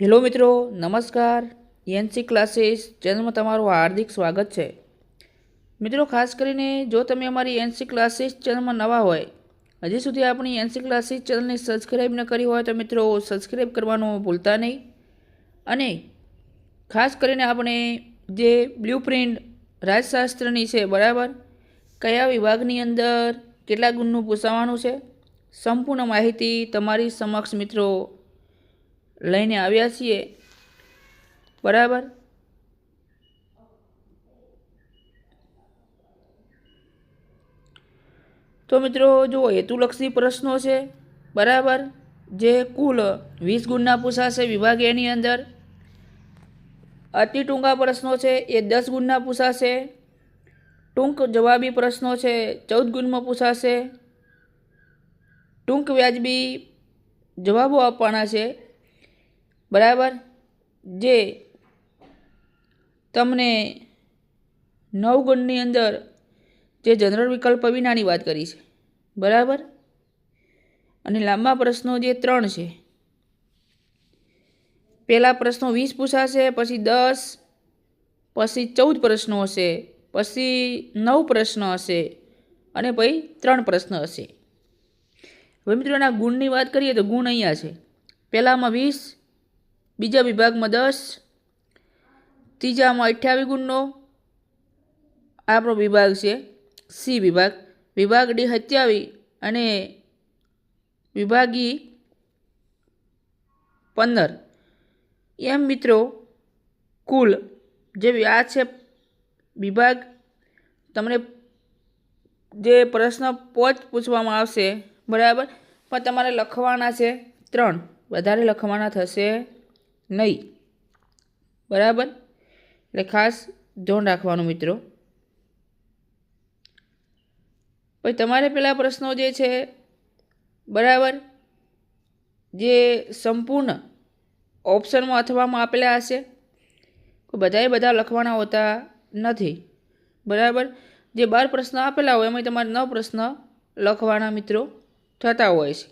Hello મિત્રો, નમસ્કાર. NC classes ચેનલમાં તમારું હાર્દિક સ્વાગત છે. મિત્રો, ખાસ કરીને જો તમે અમારી એનસી ક્લાસીસ ચેનલમાં નવા હોય, હજી સુધી આપણી એનસી ક્લાસીસ ચેનલને સબસ્ક્રાઈબ ન કરી હોય તો મિત્રો સબસ્ક્રાઈબ કરવાનું ભૂલતા નહીં. અને ખાસ કરીને આપણે જે બ્લુપ્રિન્ટ રાજશાસ્ત્રની છે, બરાબર, કયા વિભાગની અંદર કેટલા ગુણનું પૂછાવાનું છે, સંપૂર્ણ માહિતી તમારી સમક્ષ મિત્રો લઈને આવ્યા છીએ. બરાબર. તો મિત્રો જો હેતુલક્ષી પ્રશ્નો છે, બરાબર, જે કુલ 20 ગુણના પૂછાશે વિભાગ એની અંદર. અતિ ટૂંકા પ્રશ્નો છે એ 10 ગુણના પૂછાશે. ટૂંક જવાબી પ્રશ્નો છે 14 ગુણમાં પૂછાશે. ટૂંક વ્યાજબી જવાબો આપવાના છે, બરાબર, જે તમને 9 ગુણની અંદર જે જનરલ વિકલ્પ વિનાની વાત કરી છે, બરાબર. અને લાંબા પ્રશ્નો જે 3 છે, પહેલા પ્રશ્નો 20 પૂછાશે, પછી 10, પછી 14 પ્રશ્નો હશે, પછી 9 પ્રશ્ન હશે અને પછી 3 પ્રશ્ન હશે. હવે મિત્રો એના ગુણની વાત કરીએ તો ગુણ અહીંયા છે. પહેલામાં 20, બીજા વિભાગમાં 10, ત્રીજામાં 28 ગુણનો આપણો વિભાગ છે સી વિભાગ, વિભાગ ડી 27 અને વિભાગી 15. એમ મિત્રો કુલ જે આ છે વિભાગ, તમને જે પ્રશ્ન 5 પૂછવામાં આવશે, બરાબર, પણ તમારે લખવાના છે 3, વધારે લખવાના થશે નહીં, બરાબર. એટલે ખાસ ધ્યાન રાખવાનું મિત્રો. પછી તમારે પેલા પ્રશ્નો જે છે, બરાબર, જે સંપૂર્ણ ઓપ્શનમાં અથવામાં આપેલા હશે, બધા લખવાના હોતા નથી, બરાબર. જે 12 પ્રશ્ન આપેલા હોય એમાં તમારે 9 પ્રશ્ન લખવાના મિત્રો થતા હોય છે.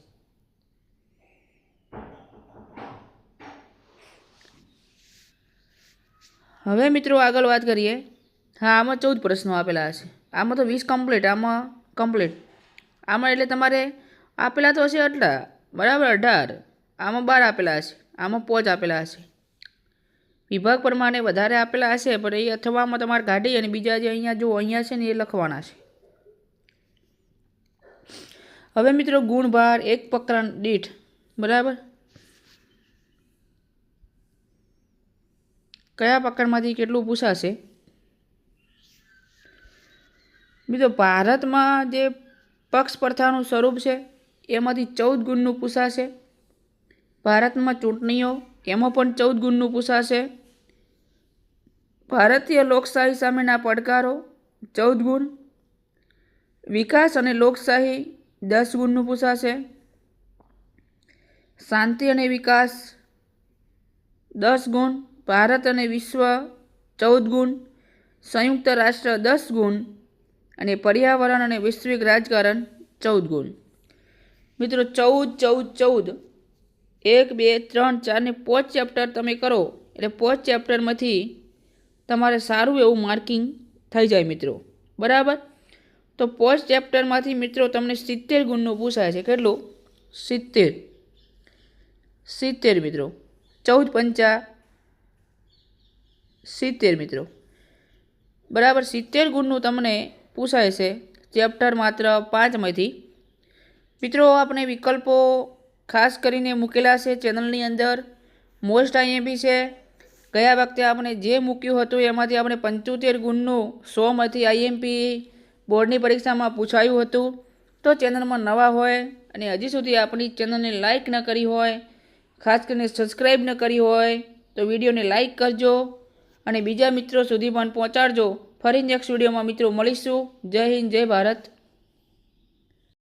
હવે મિત્રો આગળ વાત કરીએ. હા, આમાં 14 પ્રશ્નો આપેલા હશે. આમાં તો 20 કમ્પ્લીટ, આમાં કમ્પ્લીટ. આમાં એટલે તમારે આપેલા તો હશે આટલા, બરાબર, 18. આમાં 12 આપેલા હશે, આમાં 5 આપેલા હશે. વિભાગ પ્રમાણે વધારે આપેલા હશે, પણ એ અથવામાં તમારે કાઢી અને બીજા જે અહીંયા જો અહીંયા છે ને એ લખવાના છે. હવે મિત્રો ગુણભાર એક પ્રકરણ દીઠ, બરાબર, કયા પ્રકરણમાંથી કેટલું પૂછાશે. મિત્રો ભારતમાં જે પક્ષ પ્રથાનું સ્વરૂપ છે એમાંથી 14 ગુણનું પૂછાશે. ભારતમાં ચૂંટણીઓ એમાં પણ 14 ગુણનું પૂછાશે. ભારતીય લોકશાહી સામેના પડકારો 14 ગુણ. વિકાસ અને લોકશાહી 10 ગુણનું પૂછાશે. શાંતિ અને વિકાસ 10 ગુણ. ભારત અને વિશ્વ 14 ગુણ. સંયુક્ત રાષ્ટ્ર 10 ગુણ. અને પર્યાવરણ અને વૈશ્વિક રાજકારણ 14 ગુણ. મિત્રો 14, 1, 2, 3, 4 ને 5 ચેપ્ટર તમે કરો એટલે 5 ચેપ્ટરમાંથી તમારે સારું એવું માર્કિંગ થઈ જાય મિત્રો, બરાબર. તો 5 ચેપ્ટરમાંથી મિત્રો તમને 70 ગુણનું પૂછાય છે. કેટલું? 70 મિત્રો. 14 પંચા 70 મિત્રો, બરાબર. 70 ગુણનું તમને પૂછાય છે ચેપ્ટર માત્ર 5માંથી. મિત્રો આપણે વિકલ્પો ખાસ કરીને મૂકેલા છે ચેનલની અંદર. મોસ્ટ આઈએમપી છે. ગયા વખતે આપણે જે મૂક્યું હતું એમાંથી આપણે 75 ગુણનું 100માંથી આઈએમપી બોર્ડની પરીક્ષામાં પૂછાયું હતું. તો ચેનલમાં નવા હોય અને હજી સુધી આપણી ચેનલને લાઇક ન કરી હોય, ખાસ કરીને સબસ્ક્રાઈબ ન કરી હોય તો વિડીયોને લાઇક કરજો અને બીજા મિત્રો સુધી પણ પહોંચાડજો. ફરી નેક્સ્ટ વિડીયોમાં મિત્રો મળીશું. જય હિન્દ, જય ભારત.